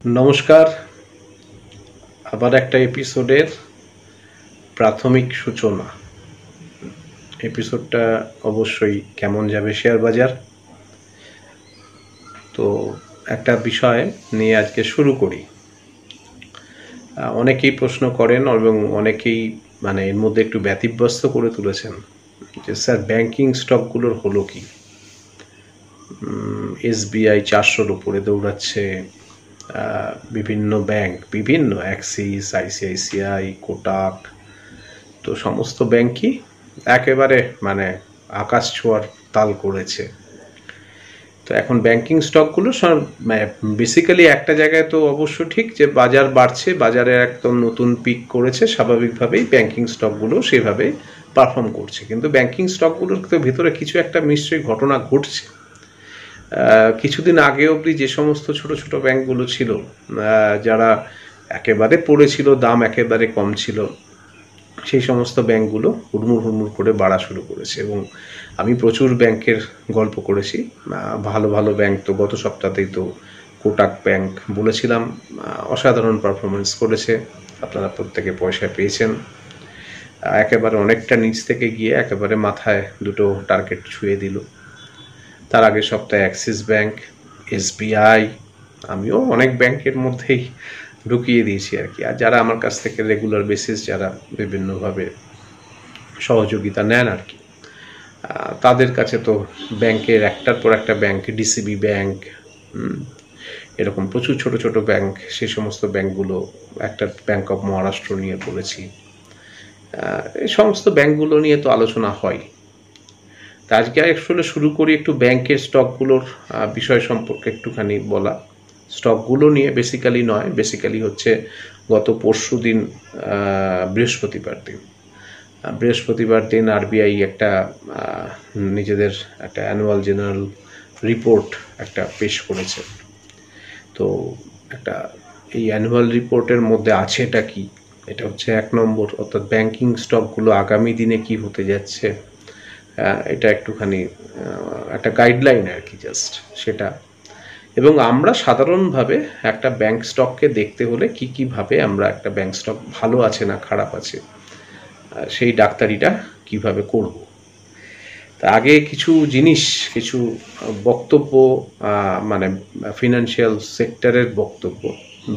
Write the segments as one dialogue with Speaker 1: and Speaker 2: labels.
Speaker 1: নমস্কার, আবার একটা এপিসোডের প্রাথমিক সূচনা। এপিসোডটা অবশ্যই কেমন যাবে শেয়ার বাজার, তো একটা বিষয় নিয়ে আজকে শুরু করি। অনেকেই প্রশ্ন করেন এবং অনেকেই এর মধ্যে একটু ব্যতিব্যস্ত করে তুলেছেন যে স্যার ব্যাংকিং স্টকগুলোর হলো কি। SBI 400-র উপরে দৌড়াচ্ছে, বিভিন্ন ব্যাংক, বিভিন্ন অ্যাক্সিস, ICICI, কোটাক, তো সমস্ত ব্যাংকই একেবারে আকাশ ছোঁয়ার তাল করেছে। তো এখন ব্যাংকিং স্টকগুলো বেসিক্যালি একটা জায়গায় তো অবশ্য ঠিক যে বাজার বাড়ছে, বাজারে একদম নতুন পিক করেছে, স্বাভাবিকভাবেই ব্যাংকিং স্টকগুলো সেভাবে পারফর্ম করছে। কিন্তু ব্যাংকিং স্টকগুলোর তো ভিতরে কিছু একটা নিশ্চয়ই ঘটনা ঘটছে। কিছুদিন আগে অবধি যে সমস্ত ছোট ছোট ব্যাংকগুলো ছিল, যারা একেবারে পড়েছিল, দাম একেবারে কম ছিল, সেই সমস্ত ব্যাংকগুলো হুড়মুড় করে বাড়া শুরু করেছে। এবং আমি প্রচুর ব্যাংকের গল্প করেছি। ভালো ভালো ব্যাংক তো গত সপ্তাহতেই তো কোটাক ব্যাংক বলেছিলাম, অসাধারণ পারফরমেন্স করেছে, আপনারা প্রত্যেকে পয়সা পেয়েছেন। একেবারে অনেকটা নিচ থেকে গিয়ে একেবারে মাথায় দুটো টার্গেট ছুঁয়ে দিল। তার আগের সপ্তাহে অ্যাক্সিস ব্যাংক, SBI, আমিও অনেক ব্যাংকের মধ্যেই ঢুকিয়ে দিয়েছি আর কি। আর যারা আমার কাছ থেকে রেগুলার বেসিস যারা বিভিন্নভাবে সহযোগিতা নেন আর কি, তাদের কাছে তো ব্যাংকের একটার পর একটা ব্যাংক, DCB ব্যাংক, এরকম প্রচুর ছোট ছোট ব্যাংক, সেই সমস্ত ব্যাংকগুলো, একটা ব্যাংক অফ মহারাষ্ট্র নিয়ে পড়েছি। এই সমস্ত ব্যাংকগুলো নিয়ে তো আলোচনা হয়। তা আজকে আসলে শুরু করি একটু ব্যাংকের স্টকগুলোর বিষয় সম্পর্কে একটুখানি বলা। স্টকগুলো নিয়ে বেসিক্যালি নয়, বেসিক্যালি হচ্ছে গত পরশু দিন বৃহস্পতিবার দিন RBI একটা নিজেদের একটা অ্যানুয়াল জেনারেল রিপোর্ট একটা পেশ করেছে। তো একটা এই অ্যানুয়াল রিপোর্টের মধ্যে আছে এটা কি, এটা হচ্ছে 1 নম্বর, অর্থাৎ ব্যাংকিং স্টকগুলো আগামী দিনে কি হতে যাচ্ছে, এটা একটুখানি একটা গাইডলাইন আর কি, জাস্ট সেটা। এবং আমরা সাধারণভাবে একটা ব্যাংক স্টককে দেখতে হলে কীভাবে আমরা একটা ব্যাংক স্টক ভালো আছে না খারাপ আছে সেই ডাক্তারিটা কিভাবে করব। তা আগে কিছু জিনিস, কিছু বক্তব্য, ফিনান্সিয়াল সেক্টরের বক্তব্য,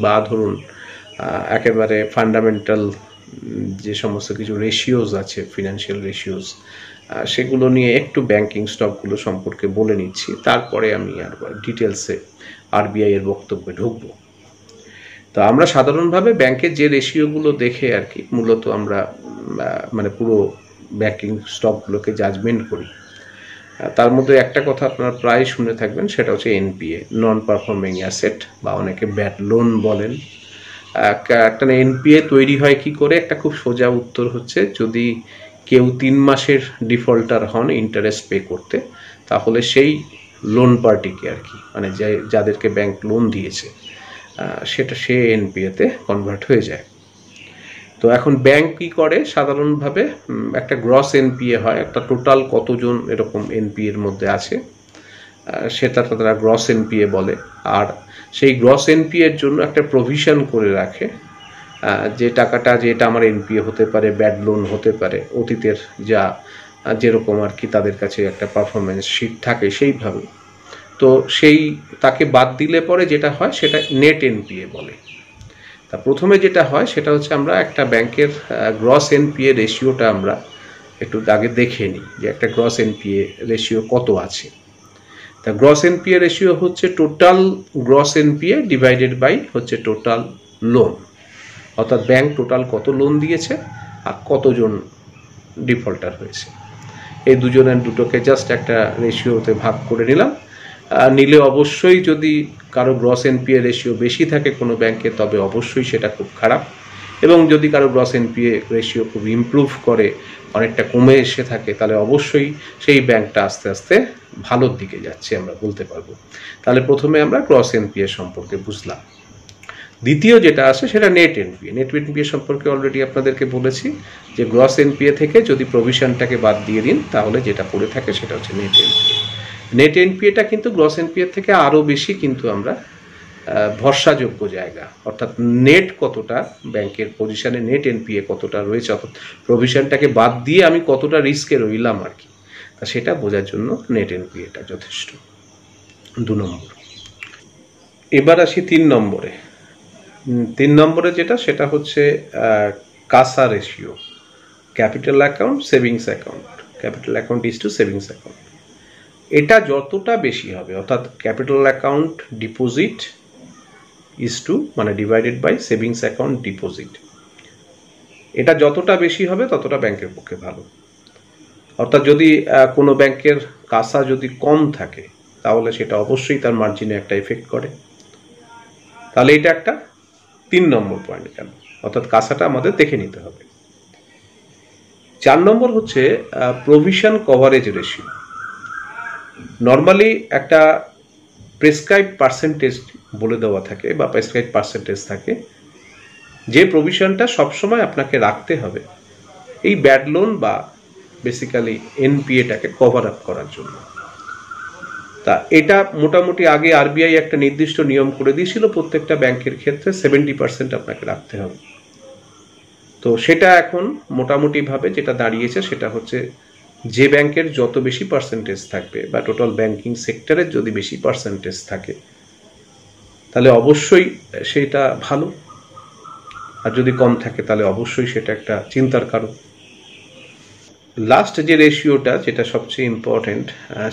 Speaker 1: বা ধরুন একেবারে ফান্ডামেন্টাল যে সমস্ত কিছু রেশিওজ আছে, ফিনান্সিয়াল রেশিওজ, সেগুলো নিয়ে একটু ব্যাংকিং স্টকগুলো সম্পর্কে বলে নিচ্ছি। তারপরে আমি আর ডিটেলসে RBI এর বক্তব্যে ঢুকবো। তো আমরা সাধারণভাবে ব্যাংকের যে রেশিওগুলো দেখে আর কি মূলত আমরা পুরো ব্যাংকিং স্টকগুলোকে জাজমেন্ট করি। তার মধ্যে একটা কথা আপনারা প্রায় শুনে থাকবেন, সেটা হচ্ছে NPA, নন পারফর্মিং অ্যাসেট, বা অনেকে ব্যাড লোন বলেন। একটা NPA তৈরি হয় কি করে? একটা খুব সোজা উত্তর হচ্ছে, যদি কেউ 3 মাসের ডিফল্টার হন ইন্টারেস্ট পে করতে, তাহলে সেই লোন পার্টিকে আর কি, যাদেরকে ব্যাংক লোন দিয়েছে, সেটা সে NPA-তে কনভার্ট হয়ে যায়। তো এখন ব্যাংক কি করে, সাধারণভাবে একটা গ্রস NPA হয়, একটা টোটাল কতজন এরকম NPA-র মধ্যে আছে সেটা তারা গ্রস NPA বলে। আর সেই গ্রস NPA-র জন্য একটা প্রভিশন করে রাখে, যে টাকাটা, যেটা আমার NPA হতে পারে, ব্যাড লোন হতে পারে, অতীতের যেরকম আর কি তাদের কাছে একটা পারফরমেন্স শিট থাকে সেইভাবে। তো তাকে বাদ দিলে পরে যেটা হয় সেটা নেট NPA বলে। তা প্রথমে যেটা হয় সেটা হচ্ছে, আমরা একটা ব্যাংকের গ্রস NPA রেশিওটা আমরা একটু আগে দেখে নিই, যে একটা গ্রস NPA রেশিও কত আছে। তা গ্রস NPA রেশিও হচ্ছে total gross NPA divided by হচ্ছে টোটাল লোন, অর্থাৎ ব্যাংক টোটাল কত লোন দিয়েছে আর কতজন ডিফল্টার হয়েছে, এই দুটোকে জাস্ট একটা রেশিওতে ভাগ করে নিলাম। নিলে অবশ্যই যদি কারো গ্রস NPA রেশিও বেশি থাকে কোনো ব্যাংকে, তবে অবশ্যই সেটা খুব খারাপ। এবং যদি কারো গ্রস NPA রেশিও খুব ইমপ্রুভ করে, অনেকটা কমে এসে থাকে, তাহলে অবশ্যই সেই ব্যাংকটা আস্তে আস্তে ভালোর দিকে যাচ্ছে আমরা বলতে পারবো। তাহলে প্রথমে আমরা গ্রস NPA সম্পর্কে বুঝলাম। দ্বিতীয় যেটা আছে সেটা নেট NPA। নেট NPA সম্পর্কে অলরেডি আপনাদেরকে বলেছি যে গ্রস NPA থেকে যদি প্রভিশনটাকে বাদ দিয়ে দিন, তাহলে যেটা পড়ে থাকে সেটা হচ্ছে নেট NPA। নেট NPA-টা কিন্তু গ্রস NPA থেকে আরও বেশি কিন্তু আমরা ভরসাযোগ্য জায়গা, অর্থাৎ নেট কতটা ব্যাংকের পজিশনে, নেট এনপিএ কতটা রয়েছে, অর্থাৎ প্রভিশনটাকে বাদ দিয়ে আমি কতটা রিস্কে রইলাম আর কি, তা সেটা বোঝার জন্য নেট এনপিএটা যথেষ্ট। 2 নম্বর। এবার আসি 3 নম্বরে। 3 নম্বরে যেটা, সেটা হচ্ছে CASA ratio, capital account savings account, capital account is to savings account. এটা যতটা বেশি হবে, অর্থাৎ capital account deposit is to মানে divided by savings account deposit, এটা যতটা বেশি হবে ততটা ব্যাংকের পক্ষে ভালো। অর্থাৎ যদি কোনো ব্যাংকের কাসা যদি কম থাকে তাহলে সেটা অবশ্যই তার মার্জিনে একটা এফেক্ট করে। তাহলে এটা একটা 3 নম্বর পয়েন্ট গেল, অর্থাৎ কাসাটা আমাদের দেখে নিতে হবে। 4 নম্বর হচ্ছে প্রভিশন কভারেজ রেশিও। নর্মালি একটা প্রেসক্রাইব পার্সেন্টেজ বলে দেওয়া থাকে বা প্রেসক্রাইব পার্সেন্টেজ থাকে, যে প্রভিশনটা সবসময় আপনাকে রাখতে হবে এই ব্যাড লোন বা বেসিক্যালি এনপিএটাকে কভার আপ করার জন্য। তা এটা মোটামুটি আগে আরবিআই একটা নির্দিষ্ট নিয়ম করে দিয়েছিল, প্রত্যেকটা ব্যাংকের ক্ষেত্রে 70% আপনাকে রাখতে হবে। তো সেটা এখন মোটামুটিভাবে যেটা দাঁড়িয়েছে সেটা হচ্ছে, যে ব্যাংকের যত বেশি পার্সেন্টেজ থাকবে বা টোটাল ব্যাংকিং সেক্টরের যদি বেশি পার্সেন্টেজ থাকে তাহলে অবশ্যই সেটা ভালো, আর যদি কম থাকে তাহলে অবশ্যই সেটা একটা চিন্তার কারণ। লাস্ট যে রেশিওটা, যেটা সবচেয়ে ইম্পর্টেন্ট,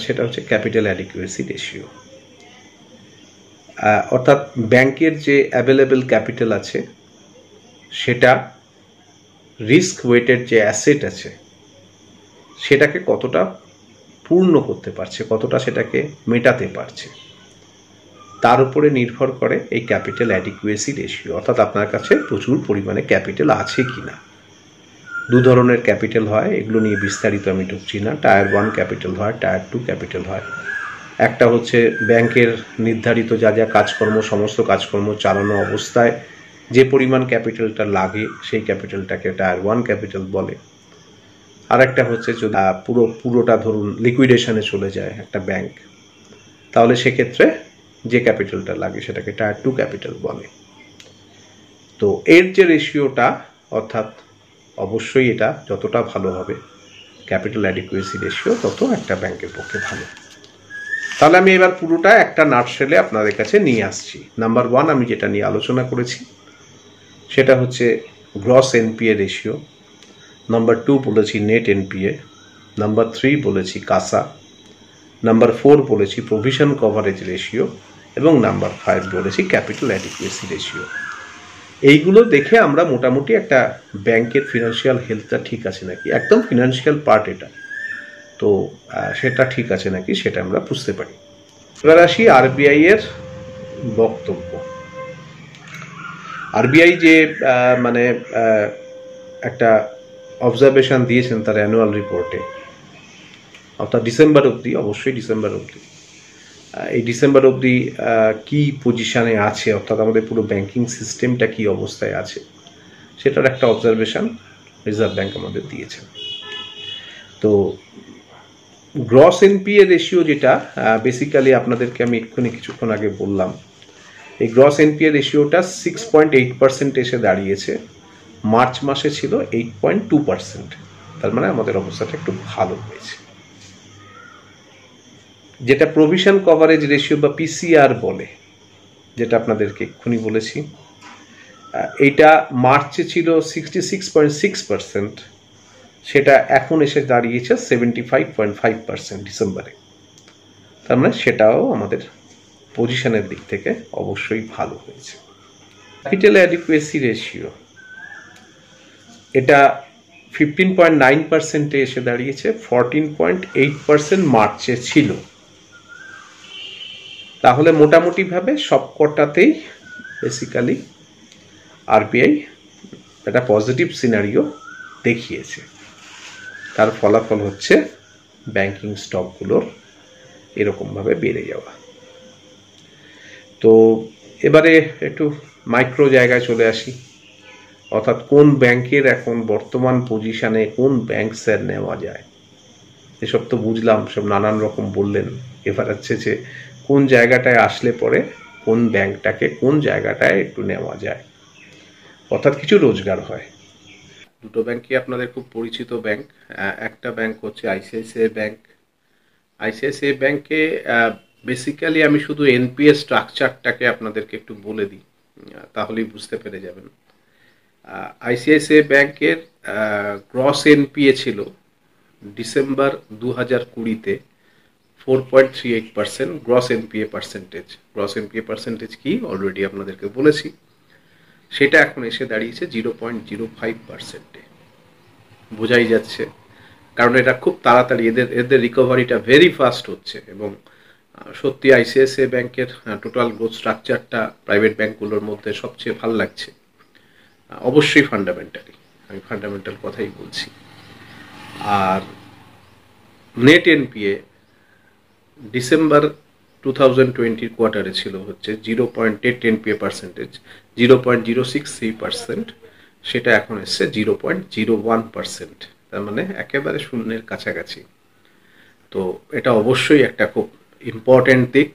Speaker 1: সেটা হচ্ছে ক্যাপিটাল অ্যাডিকুয়েসি রেশিও। অর্থাৎ ব্যাংকের যে অ্যাভেলেবেল ক্যাপিটাল আছে সেটা রিস্ক ওয়েটেড যে অ্যাসেট আছে সেটাকে কতটা পূর্ণ করতে পারছে, কতটা সেটাকে মেটাতে পারছে, তার উপরে নির্ভর করে এই ক্যাপিটাল অ্যাডিকুয়েসি রেশিও। অর্থাৎ আপনার কাছে প্রচুর পরিমাণে ক্যাপিটাল আছে কিনা। 2 ধরনের ক্যাপিটাল হয়, এগুলো নিয়ে বিস্তারিত আমি ঢুকছি না। টায়ার 1 ক্যাপিটাল হয়, টায়ার 2 ক্যাপিটাল হয়। একটা হচ্ছে ব্যাংকের নির্ধারিত যা যা কাজকর্ম, সমস্ত কাজকর্ম চালানো অবস্থায় যে পরিমাণ ক্যাপিটালটা লাগে সেই ক্যাপিটালটাকে টায়ার 1 ক্যাপিটাল বলে। আর একটা হচ্ছে যদি পুরোটা ধরুন লিকুইডেশনে চলে যায় একটা ব্যাংক, তাহলে সেক্ষেত্রে যে ক্যাপিটালটা লাগে সেটাকে টায়ার 2 ক্যাপিটাল বলে। তো এর যে রেশিওটা, অর্থাৎ অবশ্যই এটা যতটা ভালো হবে ক্যাপিটাল অ্যাডিকুয়েসি রেশিও, তত একটা ব্যাংকের পক্ষে ভালো। তাহলে আমি এবার পুরোটা একটা নাটশেলে আপনাদের কাছে নিয়ে আসছি। নাম্বার 1 আমি যেটা নিয়ে আলোচনা করেছি সেটা হচ্ছে গ্রস এনপিএ রেশিও। নাম্বার 2 বলেছি নেট এনপিএ। নাম্বার 3 বলেছি কাসা। নাম্বার 4 বলেছি প্রভিশন কভারেজ রেশিও। এবং নাম্বার 5 বলেছি ক্যাপিটাল অ্যাডিকুয়েসি রেশিও। এইগুলো দেখে আমরা মোটামুটি একটা ব্যাংকের ফিনান্সিয়াল হেলথটা ঠিক আছে নাকি, একদম ফিনান্সিয়াল পার্ট এটা, তো সেটা ঠিক আছে নাকি সেটা আমরা বুঝতে পারি। এবার আসি আরবিআই এর বক্তব্য। আরবিআই যে মানে একটা অবজারভেশন দিয়েছেন তার অ্যানুয়াল রিপোর্টে, অর্থাৎ ডিসেম্বর অবধি, অবশ্যই ডিসেম্বর অবধি, এই ডিসেম্বর অবধি কি পজিশনে আছে, অর্থাৎ আমাদের পুরো ব্যাংকিং সিস্টেমটা কি অবস্থায় আছে, সেটার একটা অবজারভেশন রিজার্ভ ব্যাংক আমাদের দিয়েছে। তো গ্রস এনপিএ রেশিও যেটা বেসিক্যালি আপনাদেরকে আমি কিছুক্ষণ আগে বললাম, এই গ্রস এনপিএ রেশিওটা 6.8% এসে দাঁড়িয়েছে। মার্চ মাসে ছিল 8.2%, তার মানে আমাদের অবস্থাটা একটু ভালো হয়েছে। যেটা প্রভিশন কভারেজ রেশিও বা পিসিআর বলে, যেটা আপনাদেরকে এক্ষুনি বলেছি, এইটা মার্চে ছিল 66.6%, সেটা এখন এসে দাঁড়িয়েছে 75.5% ডিসেম্বরে। তার মানে সেটাও আমাদের পজিশনের দিক থেকে অবশ্যই ভালো হয়েছে। ক্যাপিটাল অ্যাডিকুয়েসি রেশিও এটা 15.9% এসে দাঁড়িয়েছে, 14.8% মার্চে ছিল। তাহলে মোটামুটিভাবে সবকটাতেই বেসিক্যালি আরবিআই একটা পজিটিভ সিনারিও দেখিয়েছে। তার ফলাফল হচ্ছে ব্যাংকিং স্টকগুলোর এরকমভাবে বেড়ে যাওয়া। তো এবারে একটু মাইক্রো জায়গায় চলে আসি, অর্থাৎ কোন ব্যাংকের এখন বর্তমান পজিশনে কোন ব্যাংক স্যার নেওয়া যায়। এসব তো বুঝলাম, সব নানান রকম বললেন। এবার হচ্ছে যে কোন জায়গাটায় আসলে পরে কোন ব্যাংকটাকে কোন জায়গাটায় একটু নেওয়া যায়, অর্থাৎ কিছু রোজগার হয়। দুটো ব্যাংকই আপনাদের খুব পরিচিত ব্যাংক। একটা ব্যাংক হচ্ছে আইসিআইসিআই ব্যাংক। আইসিআইসিআই ব্যাংকে বেসিক্যালি আমি শুধু এনপিএ স্ট্রাকচারটাকে আপনাদেরকে একটু বলে দিই, তাহলেই বুঝতে পেরে যাবেন। আইসিআইসিআই ব্যাংকের গ্রস এনপিএ ছিল ডিসেম্বর 2020-তে 4.38% gross NPA percentage. Gross NPA percentage কি অলরেডি আপনাদেরকে বলেছি। সেটা এখন এসে দাঁড়িয়েছে 0.05%-এ। বোঝাই যাচ্ছে, কারণ এটা খুব তাড়াতাড়ি এদের রিকভারিটা ভেরি ফাস্ট হচ্ছে। এবং সত্যি আইসিআইসিআই ব্যাংকের টোটাল গ্রোথ স্ট্রাকচারটা প্রাইভেট ব্যাংকগুলোর মধ্যে সবচেয়ে ভালো লাগছে। অবশ্যই ফান্ডামেন্টালি, আমি ফান্ডামেন্টাল কথাই বলছি। আর নেট এনপিএ ডিসেম্বর 2020 কোয়ার্টারে ছিল হচ্ছে 0.8 এনপিএ পার্সেন্টেজ, 0.063%। সেটা এখন এসছে 0.01%, তার মানে একেবারে শূন্যের কাছাকাছি। তো এটা অবশ্যই একটা খুব ইম্পর্টেন্ট দিক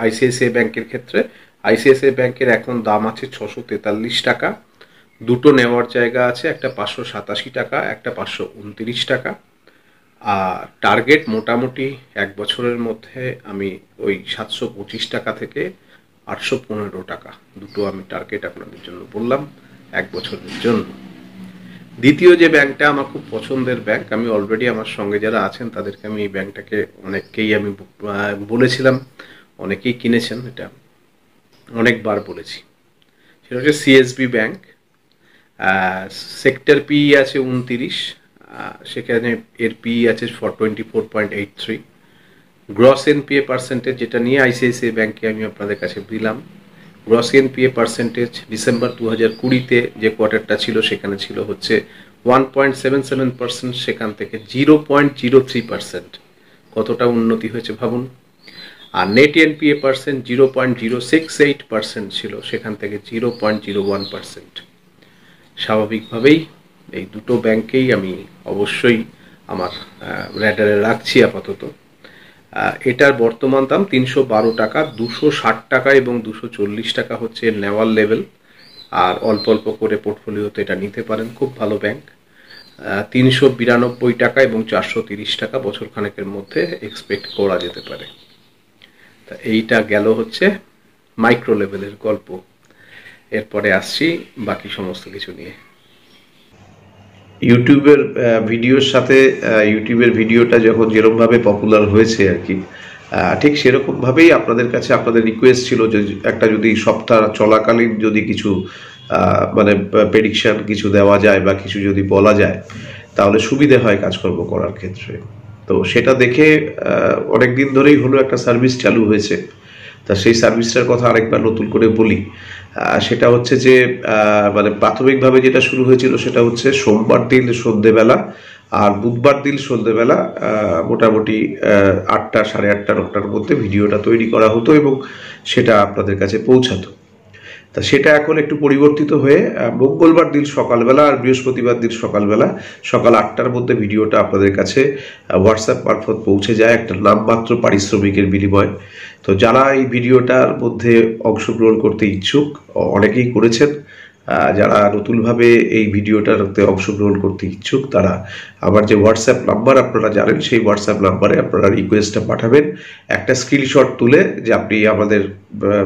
Speaker 1: আইসিআইসিআই ব্যাংকের ক্ষেত্রে। আইসিআইসিআই ব্যাংকের এখন দাম আছে 643 টাকা। দুটো নেওয়ার জায়গা আছে, একটা 587 টাকা, একটা 529 টাকা। আর টার্গেট মোটামুটি এক বছরের মধ্যে আমি ওই 725 টাকা থেকে 815 টাকা, দুটো আমি টার্গেট আপনাদের জন্য বললাম এক বছরের জন্য। দ্বিতীয় যে ব্যাংকটা আমার খুব পছন্দের ব্যাংক, আমি অলরেডি আমার সঙ্গে যারা আছেন তাদেরকে আমি এই ব্যাংকটাকে অনেককেই আমি বলেছিলাম, অনেকেই কিনেছেন, এটা অনেকবার বলেছি। সেটা হচ্ছে সিএসবি ব্যাংক। সেক্টর পিই আছে 29, সেখানে এর পিই আছে 24.83। গ্রস এনপিএ পার্সেন্টেজ, যেটা নিয়ে আইসিআইসিআই ব্যাংকে আমি আপনাদের কাছে দিলাম, গ্রস এনপিএ পার্সেন্টেজ ডিসেম্বর 2020-তে যে কোয়ার্টারটা ছিল সেখানে ছিল হচ্ছে 1.77%, সেখান থেকে 0.03%। কতটা উন্নতি হয়েছে ভাবুন। আর নেট এনপিএ পার্সেন্ট 0.068% ছিল, সেখান থেকে 0.01%। স্বাভাবিকভাবেই এই দুটো ব্যাংকেই আমি অবশ্যই আমার র্যাডারে রাখছি আপাতত। এটার বর্তমান দাম 312 টাকা, 260 টাকা এবং 240 টাকা হচ্ছে নেওয়ার লেভেল। আর অল্প অল্প করে পোর্টফোলিওতে এটা নিতে পারেন, খুব ভালো ব্যাংক। 392 টাকা এবং 430 টাকা বছরখানেকের মধ্যে এক্সপেক্ট করা যেতে পারে। তা এইটা গেল হচ্ছে মাইক্রো লেভেলের গল্প। এরপরে আসছি বাকি সমস্ত কিছু নিয়ে। ইউটিউবের ভিডিওর সাথে ইউটিউবের ভিডিওটা যখন যেরকমভাবে পপুলার হয়েছে আর কি, ঠিক সেরকমভাবেই আপনাদের কাছে আপনাদের রিকোয়েস্ট ছিল যে একটা যদি সপ্তাহ চলাকালীন যদি কিছু মানে প্রেডিকশন কিছু দেওয়া যায় বা কিছু যদি বলা যায় তাহলে সুবিধে হয় কাজকর্ম করার ক্ষেত্রে। তো সেটা দেখে অনেক দিন ধরেই হলো একটা সার্ভিস চালু হয়েছে। তা সেই সার্ভিসটার কথা আরেকবার নতুন করে বলি। সেটা হচ্ছে যে মানে প্রাথমিকভাবে যেটা শুরু হয়েছিল সেটা হচ্ছে সোমবার দিন সন্ধ্যেবেলা আর বুধবার দিন সন্ধ্যেবেলা মোটামুটি 8টা, 8:30, 9টার মধ্যে ভিডিওটা তৈরি করা হতো এবং সেটা আপনাদের কাছে পৌঁছাতো। তা সেটা এখন একটু পরিবর্তিত হয়ে মঙ্গলবার দিন সকালবেলা আর বৃহস্পতিবার দিন সকালবেলা সকাল 8টার মধ্যে ভিডিওটা আপনাদের কাছে হোয়াটসঅ্যাপ মারফত পৌঁছে যায় একটা নামমাত্র পারিশ্রমিকের বিনিময়ে। তো যারা এই ভিডিওটার মধ্যে অংশগ্রহণ করতে ইচ্ছুক, অনেকেই করেছেন, যারা নতুনভাবে এই ভিডিওটাতে অংশগ্রহণ করতে ইচ্ছুক তারা আমার যে হোয়াটসঅ্যাপ নাম্বার আপনারা জানেন সেই হোয়াটসঅ্যাপ নাম্বারে আপনারা রিকোয়েস্টটা পাঠাবেন, একটা স্ক্রিনশট তুলে যে আপনি আমাদের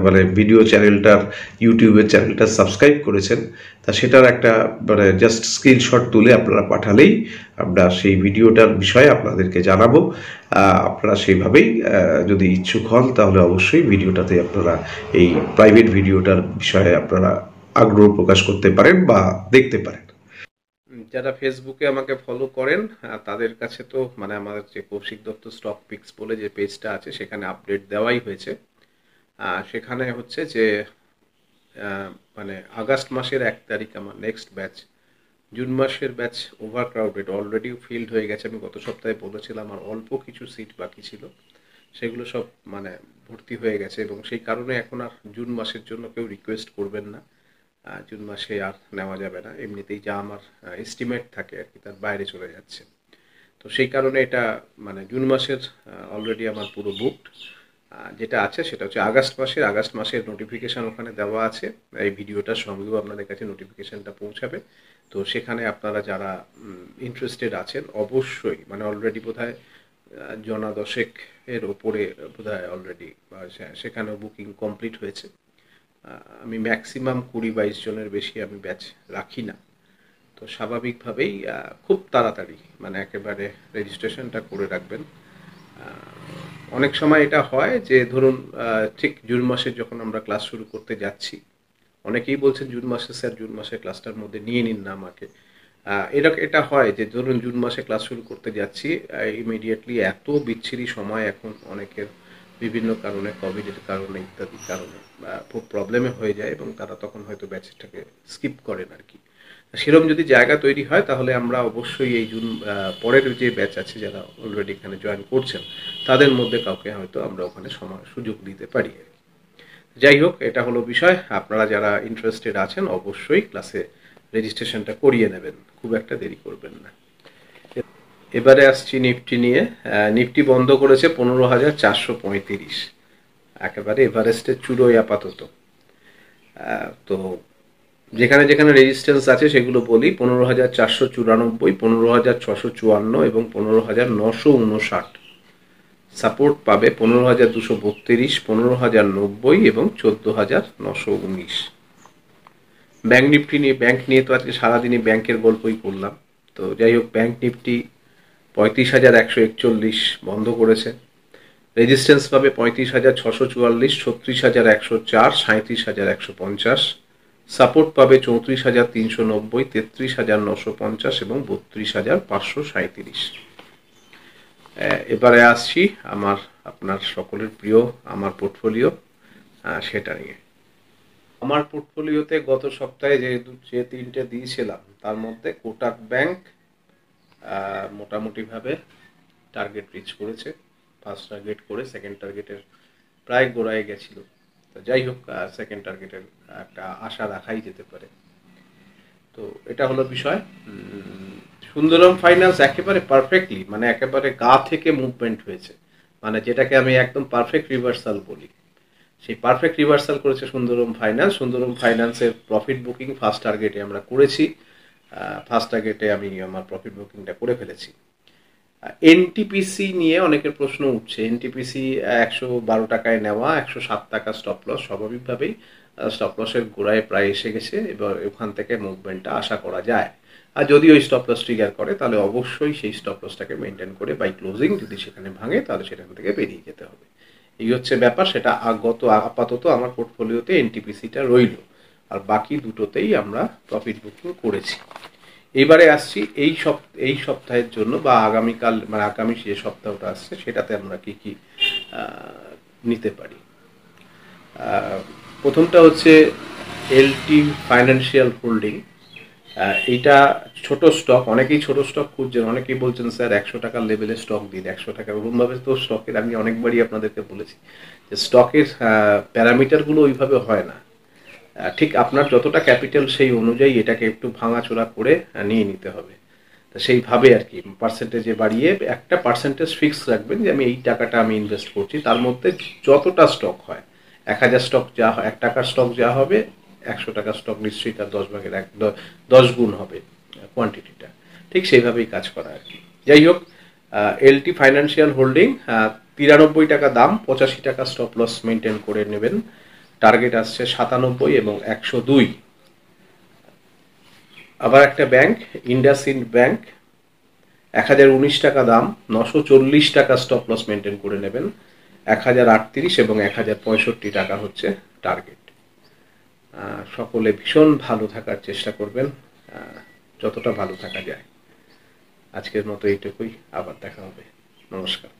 Speaker 1: মানে ভিডিও চ্যানেলটার ইউটিউবের চ্যানেলটা সাবস্ক্রাইব করেছেন, তা সেটার একটা মানে জাস্ট স্ক্রিনশট তুলে আপনারা পাঠালেই আমরা সেই ভিডিওটার বিষয়ে আপনাদেরকে জানাবো। আপনারা সেইভাবেই যদি ইচ্ছুক হন তাহলে অবশ্যই ভিডিওটাতে আপনারা এই প্রাইভেট ভিডিওটার বিষয়ে আপনারা আগ্রহ প্রকাশ করতে পারেন বা দেখতে পারেন। যারা ফেসবুকে আমাকে ফলো করেন তাদের কাছে তো মানে আমাদের যে কৌশিক দত্ত স্টক পিক্স বলে যে পেজটা আছে সেখানে আপডেট দেওয়াই হয়েছে। সেখানে হচ্ছে যে মানে আগস্ট মাসের 1 তারিখ আমার নেক্সট ব্যাচ, জুন মাসের batch over crowded, already field হয়ে গেছে। আমি গত সপ্তাহে বলেছিলাম আর অল্প কিছু সিট বাকি ছিল, সেগুলো সব মানে ভর্তি হয়ে গেছে এবং সেই কারণে এখন আর জুন মাসের জন্য কেউ রিকোয়েস্ট করবেন না। জুন মাসে আর নেওয়া যাবে না, এমনিতেই যা আমার এস্টিমেট থাকে আর কি তার বাইরে চলে যাচ্ছে। তো সেই কারণে এটা মানে জুন মাসের অলরেডি আমার পুরো বুকড। যেটা আছে সেটা হচ্ছে আগস্ট মাসের নোটিফিকেশান ওখানে দেওয়া আছে। এই ভিডিওটার সঙ্গেও আপনাদের কাছে নোটিফিকেশানটা পৌঁছাবে। তো সেখানে আপনারা যারা ইন্টারেস্টেড আছেন অবশ্যই, মানে অলরেডি বোধহয় জনা 10 এর ওপরে বোধহয় অলরেডি সেখানেও বুকিং কমপ্লিট হয়েছে। আমি ম্যাক্সিমাম 20-22 জনের বেশি আমি ব্যাচ রাখি না। তো স্বাভাবিকভাবেই খুব তাড়াতাড়ি মানে একেবারে রেজিস্ট্রেশনটা করে রাখবেন। অনেক সময় এটা হয় যে ধরুন ঠিক জুন মাসে যখন আমরা ক্লাস শুরু করতে যাচ্ছি, অনেকেই বলছেন জুন মাসে স্যার জুন মাসে ক্লাসটার মধ্যে নিয়ে নিন না আমাকে। এটা হয় যে ধরুন জুন মাসে ক্লাস শুরু করতে যাচ্ছি, ইমিডিয়েটলি এত বিচ্ছিরি সময় এখন অনেকের বিভিন্ন কারণে, কোভিডের কারণে ইত্যাদি কারণে খুব প্রবলেমে হয়ে যায় এবং তারা তখন হয়তো ব্যাচটাকে স্কিপ করেন আর কি। সেরকম যদি জায়গা তৈরি হয় তাহলে আমরা অবশ্যই এই জুন পরের যে ব্যাচ আছে যারা অলরেডি এখানে জয়েন করছেন তাদের মধ্যে কাউকে হয়তো আমরা ওখানে সুযোগ দিতে পারি। যাই হোক, এটা হলো বিষয়। আপনারা যারা ইন্টারেস্টেড আছেন অবশ্যই ক্লাসে রেজিস্ট্রেশনটা করিয়ে নেবেন, খুব একটা দেরি করবেন না। এবারে আসছি নিফটি নিয়ে। নিফটি বন্ধ করেছে 15,435, একেবারে এভারেস্টের চূড়োয় আপাতত। তো যেখানে যেখানে রেজিস্ট্যান্স আছে সেগুলো বলি: 15,494, 15,654 এবং 15,959। সাপোর্ট পাবে 15,232, 15,090 এবং 14,919। ব্যাংক নিয়ে তো আজকে সারাদিনই ব্যাংকের গল্পই করলাম। তো যাই হোক, ব্যাংক নিফটি 35,141 বন্ধ করেছে। রেজিস্ট্যান্স পাবে 35,644, 36,104, 37,150। সাপোর্ট পাবে 34,390, 33,950 এবং 32,537। এবারে আসছি আপনার সকলের প্রিয় আমার পোর্টফোলিও, সেটা নিয়ে। আমার পোর্টফোলিওতে গত সপ্তাহে যে তিনটে দিয়েছিলাম তার মধ্যে কোটাক ব্যাংক মোটামুটিভাবে টার্গেট রিচ করেছে। ফার্স্ট টার্গেট করে সেকেন্ড টার্গেটের প্রায় গোড়ায় গেছিল। তো যাই হোক, সেকেন্ড টার্গেটের একটা আশা রাখাই যেতে পারে। তো এটা হলো বিষয়। সুন্দরম ফাইন্যান্স একেবারে পারফেক্টলি, মানে একেবারে গা থেকে মুভমেন্ট হয়েছে, মানে যেটাকে আমি একদম পারফেক্ট রিভার্সাল বলি, সেই পারফেক্ট রিভার্সাল করেছে সুন্দরম ফাইন্যান্স। সুন্দরম ফাইন্যান্সের প্রফিট বুকিং ফার্স্ট টার্গেটে আমরা করেছি। ফার্স্ট টার্গেটে আমি আমার প্রফিট বুকিংটা করে ফেলেছি। এনটিপিসি নিয়ে অনেকের প্রশ্ন উঠছে। এনটিপিসি 112 টাকায় নেওয়া, 107 টাকা স্টপ লস। স্বাভাবিকভাবেই স্টপ লসের গোড়ায় প্রায় এসে গেছে, এবার ওখান থেকে মুভমেন্টটা আশা করা যায়। আর যদি ওই স্টপ লস ট্রিগার করে তাহলে অবশ্যই সেই স্টপ লসটাকে মেনটেন করে বাই ক্লোজিং যদি সেখানে ভাঙে তাহলে সেখান থেকে বেরিয়ে যেতে হবে। এই হচ্ছে ব্যাপার। সেটা আপাতত আমার পোর্টফোলিওতে এনটিপিসিটা রইল, আর বাকি দুটোতেই আমরা প্রফিট বুকিং করেছি। এবারে আসছি এই সপ্তাহের জন্য বা আগামীকাল, মানে আগামী যে সপ্তাহটা আসছে সেটাতে আমরা কি কি নিতে পারি। প্রথমটা হচ্ছে এলটি ফাইন্যান্সিয়াল হোল্ডিং। এইটা ছোট স্টক, অনেকেই ছোট স্টক খুঁজছেন। অনেকেই বলছেন স্যার 100 টাকার লেভেলে স্টক দিন, 100 টাকা। ওরকমভাবে তো স্টকের আমি অনেকবারই আপনাদেরকে বলেছি যে স্টকের প্যারামিটারগুলো ওইভাবে হয় না। ঠিক আপনার যতটা ক্যাপিটাল সেই অনুযায়ী এটাকে একটু ভাঙাচোরা করে নিয়ে নিতে হবে। তো সেইভাবে আর কি পার্সেন্টেজে বাড়িয়ে একটা পার্সেন্টেজ ফিক্স রাখবেন যে আমি এই টাকাটা আমি ইনভেস্ট করছি, তার মধ্যে যতটা স্টক হয়, 1,000 স্টক যা 1 টাকার স্টক যা হবে, 100 টাকার স্টক নিশ্চয়ই তার 10 গুণ হবে কোয়ান্টিটিটা। ঠিক সেইভাবেই কাজ করা আর কি। যাই হোক, এলটি ফাইন্যান্সিয়াল হোল্ডিং 93 টাকা দাম, 85 টাকা স্টপ লস মেনটেন করে নেবেন। টার্গেট আসছে 97 এবং 102। আবার একটা ব্যাংক, ইন্ডাসইন্ড ব্যাংক, 1019 টাকা দাম, 940 টাকা স্টপ লস মেনটেন করে নেবেন। 1038 এবং 1065 টাকা হচ্ছে টার্গেট। সকলে ভীষণ ভালো থাকার চেষ্টা করবেন, যতটা ভালো থাকা যায়। আজকের মতো এইটুকুই, আবার দেখা হবে। নমস্কার।